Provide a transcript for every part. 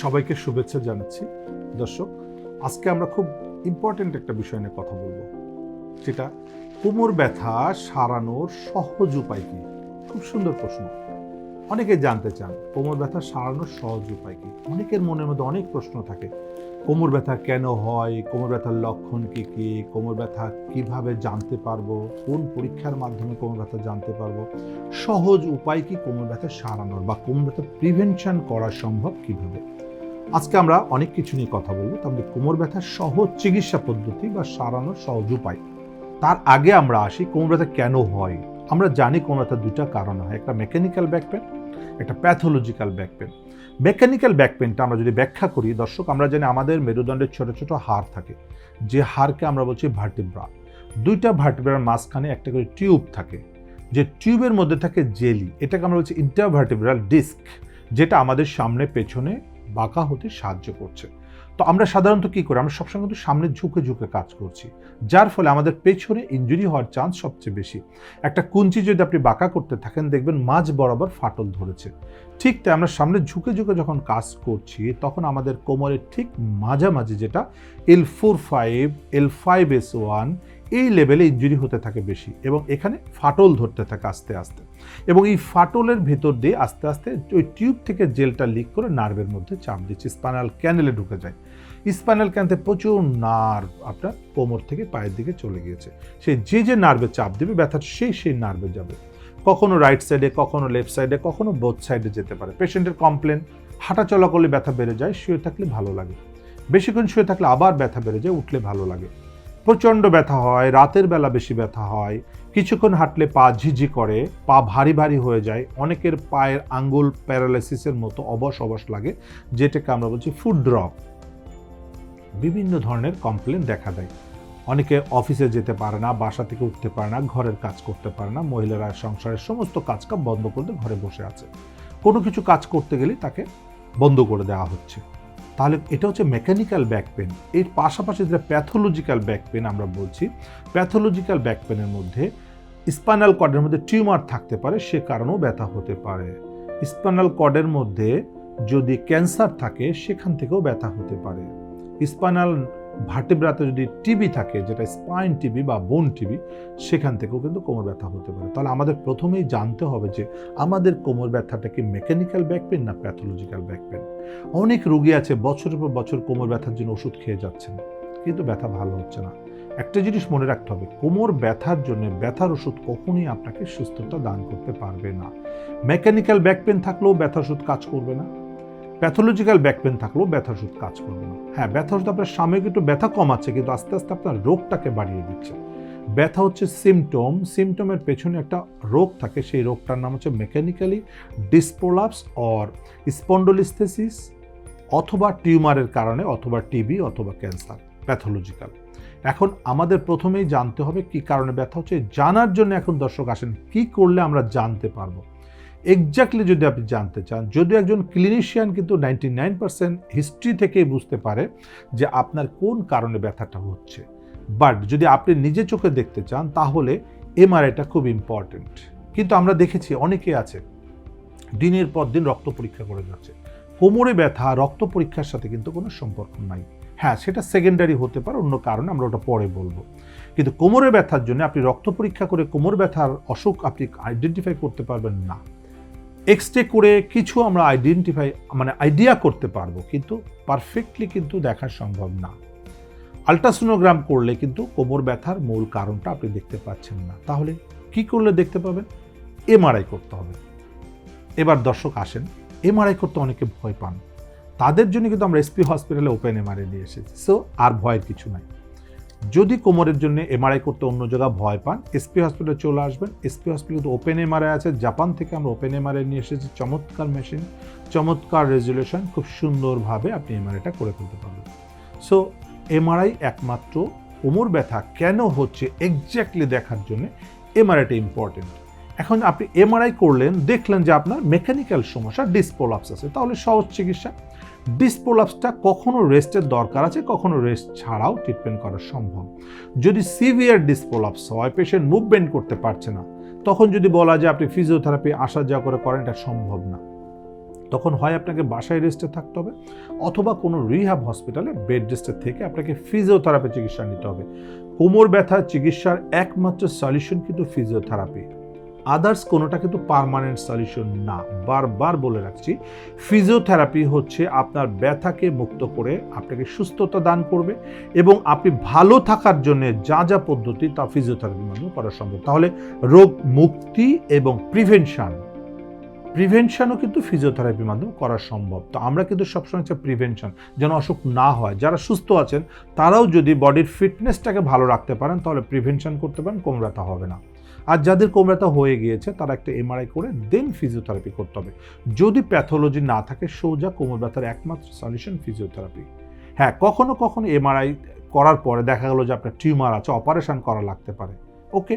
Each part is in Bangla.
সবাইকে শুভেচ্ছা জানাচ্ছি। দর্শক, আজকে আমরা খুব ইম্পর্টেন্ট একটা বিষয় নিয়ে কথা বলবো, যেটা কোমর ব্যথা সারানোর সহজ উপায় কি। খুব সুন্দর প্রশ্ন। অনেকে জানতে চান কোমর ব্যথা সারানোর সহজ উপায় কি। অনেকের মনের মধ্যে অনেক প্রশ্ন থাকে। কোমর ব্যথা কেন হয়, কোমর ব্যথার লক্ষণ কি কি, কোমর ব্যথা কিভাবে জানতে পারবো, কোন পরীক্ষার মাধ্যমে কোমর ব্যথা জানতে পারবো, সহজ উপায় কি কোমর ব্যথা সারানোর বা কোমর ব্যথা প্রিভেনশন করা সম্ভব কিভাবে। আজকে আমরা অনেক কিছু নিয়ে কথা বলবো। তাহলে কোমর ব্যথার সহজ চিকিৎসা পদ্ধতি বা সারানোর সহজ উপায়। তার আগে আমরা আসি কোমর ব্যথা কেন হয়। আমরা জানি কোমর ব্যথা দুটা কারণ হয়, একটা মেকানিক্যাল ব্যাক পেন, একটা pathological back pain. Mechanical back পেনটা আমরা যদি ব্যাখ্যা করি, দর্শক, আমরা জানি আমাদের মেরুদণ্ডের ছোট ছোট হাড় থাকে, যে হাড়কে আমরা বলছি ভার্টিব্রা। দুইটা ভার্টিব্রার মাঝখানে একটা করে টিউব থাকে, যে টিউবের মধ্যে থাকে জেলি, এটাকে আমরা বলছি ইন্টারভার্টিব্রাল ডিস্ক, যেটা আমাদের সামনে পেছনে বাঁকা হতে সাহায্য করছে। তো আমরা সাধারণত কি করি, আমরা সবসময় কিন্তু সামনে ঝুঁকে ঝুঁকে কাজ করছি, যার ফলে আমাদের পেছনে ইনজুরি হওয়ার চান্স সবচেয়ে বেশি। একটা কুঞ্চি যদি আপনি বাঁকা করতে থাকেন, দেখবেন মাঝ বরাবর ফাটল ধরেছে। ঠিক তাই আমরা সামনে ঝুঁকে ঝুঁকে যখন কাজ করছি, তখন আমাদের কোমরের ঠিক মাঝামাঝি, যেটা L4-5 L5S1 এই লেভেলে ইনজুরি হতে থাকে বেশি, এবং এখানে ফাটল ধরতে থাকে আস্তে আস্তে, এবং এই ফাটলের ভেতর দিয়ে আস্তে আস্তে ওই টিউব থেকে জেলটা লিক করে নার্ভের মধ্যে চাপ দিচ্ছে, স্পাইনাল ক্যানেলে ঢুকে যায়। স্পাইনাল ক্যানেলে প্রচুর নার্ভ আপনার কোমর থেকে পায়ের দিকে চলে গিয়েছে। যে নার্ভে চাপ দেবে, ব্যথা সেই নার্ভে যাবে। কখনো রাইট সাইডে, কখনো লেফট সাইডে, কখনো বোথ সাইডে যেতে পারে। পেশেন্টের কমপ্লেন, হাঁটা চলা করলে ব্যথা বেড়ে যায়, শুয়ে থাকলে ভালো লাগে, বেশিক্ষণ শুয়ে থাকলে আবার ব্যথা বেড়ে যায়, উঠলে ভালো লাগে, প্রচণ্ড ব্যথা হয়, রাতের বেলা বেশি ব্যথা হয়, কিছুক্ষণ হাঁটলে পা ঝিঝি করে, পা ভারী ভারী হয়ে যায়, অনেকের পায়ের আঙ্গুল প্যারালাইসিসের মতো অবশ অবশ লাগে, যেটাকে আমরা বলছি ফুট ড্রপ। বিভিন্ন ধরনের কমপ্লেন দেখা দেয়। অনেকে অফিসে যেতে পারে না, বাসা থেকে উঠতে পারে না, ঘরের কাজ করতে পারে না, মহিলারা সংসারের সমস্ত কাজকাম বন্ধ করে ঘরে বসে আছে, কোনো কিছু কাজ করতে গেলে তাকে বন্ধ করে দেওয়া হচ্ছে। তাহলে এটা হচ্ছে মেকানিক্যাল ব্যাক পেন। এর পাশাপাশি যেটা প্যাথোলজিক্যাল ব্যাক পেন আমরা বলছি, প্যাথোলজিক্যাল ব্যাক পেনের মধ্যে স্পাইনাল কর্ডের মধ্যে টিউমার থাকতে পারে, সে কারণেও ব্যথা হতে পারে। স্পাইনাল কর্ডের মধ্যে যদি ক্যান্সার থাকে, সেখান থেকেও ব্যথা হতে পারে। স্পাইনাল ভার্টিব্রাতে যদি টিবি থাকে, যেটা স্পাইন টিবি বা বোন টিবি, সেখান থেকেও কিন্তু কোমর ব্যথা হতে পারে। তাহলে আমাদের প্রথমেই জানতে হবে যে আমাদের কোমর ব্যথাটা কি মেকানিক্যাল ব্যাক পেন না প্যাথোলজিক্যাল ব্যাক পেন। অনেক রোগী আছে বছরের পর বছর কোমর ব্যথার জন্য ওষুধ খেয়ে যাচ্ছেন, কিন্তু ব্যথা ভালো হচ্ছে না। একটা জিনিস মনে রাখতে হবে, কোমর ব্যথার জন্য ব্যথার ওষুধ কখনোই আপনাকে সুস্থতা দান করতে পারবে না। মেকানিক্যাল ব্যাক পেন থাকলেও ব্যথার ওষুধ কাজ করবে না, প্যাথোলজিক্যাল ব্যাক পেন থাকলেও ব্যথার ওষুধ কাজ করবে না। হ্যাঁ, ব্যথা ওষুধ আপনার সাময়িক একটু ব্যথা কমাচ্ছে, কিন্তু আস্তে আস্তে আপনার রোগটাকে বাড়িয়ে দিচ্ছে। ব্যথা হচ্ছে সিমটম, সিমটমের পেছনে একটা রোগ থাকে, সেই রোগটার নাম হচ্ছে মেকানিক্যালি ডিসপ্রোলাপস অর স্পন্ডোলিস্থেসিস, অথবা টিউমারের কারণে, অথবা টিবি, অথবা ক্যান্সার, প্যাথোলজিক্যাল। এখন আমাদের প্রথমেই জানতে হবে কি কারণে ব্যথা হচ্ছে। জানার জন্য এখন দর্শক আসেন, কি করলে আমরা জানতে পারবো এক্স্যাক্টলি। যদি আপনি জানতে চান, যদিও একজন ক্লিনিশিয়ান কিন্তু 99% হিস্ট্রি থেকেই বুঝতে পারে যে আপনার কোন কারণে ব্যথাটা হচ্ছে, বাট যদি আপনি নিজে চোখে দেখতে চান, তাহলে এমআরআইটা খুব ইম্পর্টেন্ট। কিন্তু আমরা দেখেছি অনেকে আছে দিনের পর দিন রক্ত পরীক্ষা করে যাচ্ছে। কোমরে ব্যথা রক্ত পরীক্ষার সাথে কিন্তু কোনো সম্পর্ক নাই। হ্যাঁ, সেটা সেকেন্ডারি হতে পারে, অন্য কারণে, আমরা ওটা পরে বলবো। কিন্তু কোমরে ব্যথার জন্য আপনি রক্ত পরীক্ষা করে কোমর ব্যথার অসুখ আপনি আইডেন্টিফাই করতে পারবেন না। এক্সরে করে কিছু আমরা আইডিয়া করতে পারবো, কিন্তু পারফেক্টলি কিন্তু দেখা সম্ভব না। আল্ট্রাসোনোগ্রাম করলে কিন্তু কোমর ব্যথার মূল কারণটা আপনি দেখতে পাচ্ছেন না। তাহলে কি করলে দেখতে পাবেন? এমআরআই করতে হবে। এবার দর্শক আসেন, এমআরআই করতে অনেকে ভয় পান, তাদের জন্য কিন্তু আমরা এসপি হসপিটালে ওপেন এমআরআই নিয়ে এসেছি। সো আর ভয়ের কিছু নাই। যদি কোমরের জন্য এমআরআই করতে অন্য জায়গায় ভয় পান, এসপি হসপিটালে চলে আসবেন। এসপি হসপিটালে ওপেন এমআরআই আছে, জাপান থেকে আমরা ওপেন এমআরআই নিয়ে এসেছি। চমৎকার মেশিন, চমৎকার রেজুলেশন, খুব সুন্দরভাবে আপনি এমআরআইটা করে ফেলতে পারবেন। সো এমআরআই একমাত্র কোমর ব্যথা কেন হচ্ছে এক্স্যাক্টলি দেখার জন্য এমআরআইটা ইম্পর্টেন্ট। এখন আপনি এমআরআই করলেন, দেখলেন যে আপনার মেকানিক্যাল সমস্যা, ডিসপ্রোলাপস আছে, তাহলে সহজ চিকিৎসা। ডিসপ্রোলাপসটা কখনো রেস্টের দরকার আছে, কখনো রেস্ট ছাড়াও ট্রিটমেন্ট করা সম্ভব। যদি সিভিয়ার ডিসপ্রোলাপস হয়, পেশেন্ট মুভমেন্ট করতে পারছে না, তখন যদি বলা যায় আপনি ফিজিওথেরাপি আসা যাওয়া করে করেন, এটা সম্ভব না। তখন হয় আপনাকে বাসায় রেস্টে থাকতে হবে অথবা কোনো রিহ্যাব হসপিটালে বেড রেস্টে থেকে আপনাকে ফিজিওথেরাপি চিকিৎসা নিতে হবে। কোমর ব্যথার চিকিৎসার একমাত্র সলিউশন কিন্তু ফিজিওথেরাপি, আদার্স কোনোটা কিন্তু পার্মানেন্ট সলিউশন না। বারবার বলে রাখছি, ফিজিওথেরাপি হচ্ছে আপনার ব্যথাকে মুক্ত করে আপনাকে সুস্থতা দান করবে এবং আপনি ভালো থাকার জন্য যা যা পদ্ধতি তা ফিজিওথেরাপির মাধ্যমে করা সম্ভব। তাহলে রোগ মুক্তি এবং প্রিভেনশনও কিন্তু ফিজিওথেরাপির মাধ্যমে করা সম্ভব। তো আমরা কিন্তু সবসময় হচ্ছে প্রিভেনশন, যেন অসুখ না হয়। যারা সুস্থ আছেন তারাও যদি বডির ফিটনেসটাকে ভালো রাখতে পারেন তাহলে প্রিভেনশন করতে পারেন, কোমর ব্যথা হবে না। আর যাদের কোমর ব্যথা হয়ে গিয়েছে তারা একটা এমআরআই করে দেন ফিজিওথেরাপি করতে হবে। যদি প্যাথোলজি না থাকে সোজা কোমর ব্যথার একমাত্র সলিউশন ফিজিওথেরাপি। হ্যাঁ, কখনো কখনো এমআরআই করার পরে দেখা গেল যে আপনার টিউমার আছে, অপারেশন করা লাগতে পারে। ওকে,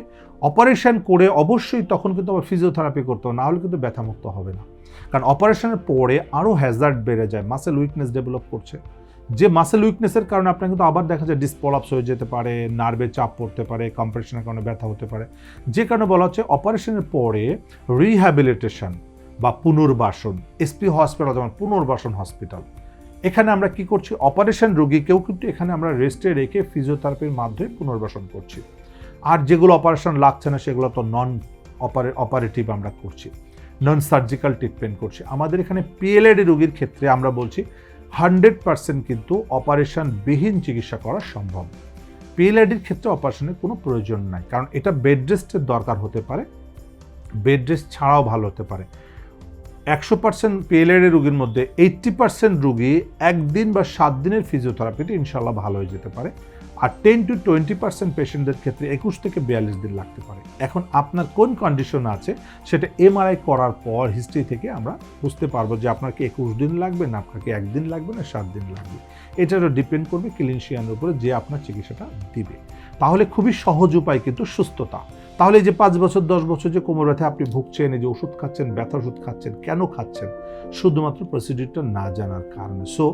অপারেশন করে অবশ্যই তখন কিন্তু আবার ফিজিওথেরাপি করতে হবে, না হলে কিন্তু ব্যথামুক্ত হবে না। কারণ অপারেশনের পরে আরও হ্যাজার্ড বেড়ে যায়, মাসেল উইকনেস ডেভেলপ করছে। যে মাসেল উইকনেসের কারণে আপনার কিন্তু আবার দেখা যায় ডিসপলাপস হয়ে যেতে পারে, নার্ভে চাপ পড়তে পারে, কম্প্রেশনের কারণে ব্যথা হতে পারে। যে কারণে বলা হচ্ছে অপারেশনের পরে রিহ্যাবিলিটেশন বা পুনর্বাসন, এসপি হসপিটাল যেমন পুনর্বাসন হসপিটাল, এখানে আমরা কি করছি, অপারেশন রোগীকেও কিন্তু এখানে আমরা রেস্টে রেখে ফিজিওথেরাপির মাধ্যমে পুনর্বাসন করছি। আর যেগুলো অপারেশন লাগছে না সেগুলো তো নন অপারেটিভ আমরা করছি, নন সার্জিক্যাল ট্রিটমেন্ট করছি। আমাদের এখানে পিএলআইডি রোগীর ক্ষেত্রে আমরা বলছি 100% কিন্তু অপারেশনবিহীন চিকিৎসা করা সম্ভব। পিএলআইডির ক্ষেত্রে অপারেশনের কোনো প্রয়োজন নাই, কারণ এটা বেড রেস্টের দরকার হতে পারে, বেড রেস্ট ছাড়াও ভালো হতে পারে। 100% পিএলআইডি রোগীর মধ্যে 80% রোগী একদিন বা 7 দিনের ফিজিওথেরাপিতে ইনশাল্লাহ ভালো হয়ে যেতে পারে। আর 10 to 20% পেশেন্টদের ক্ষেত্রে 21 থেকে 42 দিন লাগতে পারে। এখন আপনার কোন কন্ডিশন আছে সেটা এমআরআই করার পর হিস্ট্রি থেকে আমরা বুঝতে পারবো যে আপনার কি 21 দিন লাগবে, না আপনাকে 1 দিন লাগবে, না 7 দিন লাগবে। এটারও ডিপেন্ড করবে ক্লিনিশিয়ানের উপরে যে আপনার চিকিৎসাটা দিবে। তাহলে খুবই সহজ উপায় কিন্তু সুস্থতা। তাহলে এই যে 5 বছর 10 বছর যে কোমর ব্যথা আপনি ভুগছেন, এই যে ওষুধ খাচ্ছেন, ব্যথা ওষুধ খাচ্ছেন, কেন খাচ্ছেন? শুধুমাত্র প্রসিডিউরটা না জানার কারণে। সো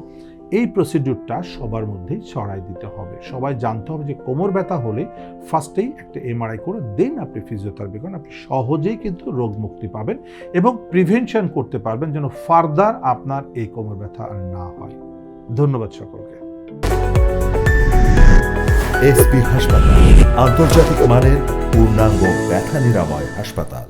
এই প্রসিডিউরটা সবার মধ্যেই ছড়াই দিতে হবে। সবাই জানতে হবে যে কোমর ব্যথা হলে ফার্স্টেই একটা এমআরআই করে দেন আপনি ফিজিওথেরাপি করেন, আপনি সহজেই কিন্তু রোগ মুক্তি পাবেন এবং প্রিভেনশন করতে পারবেন যেন ফার্দার আপনার এই কোমর ব্যথা আর না হয়। ধন্যবাদ সকলকে। এসপি হাসপাতাল, আন্তর্জাতিক মানের পূর্ণাঙ্গ ব্যথা নিরাময় হাসপাতাল।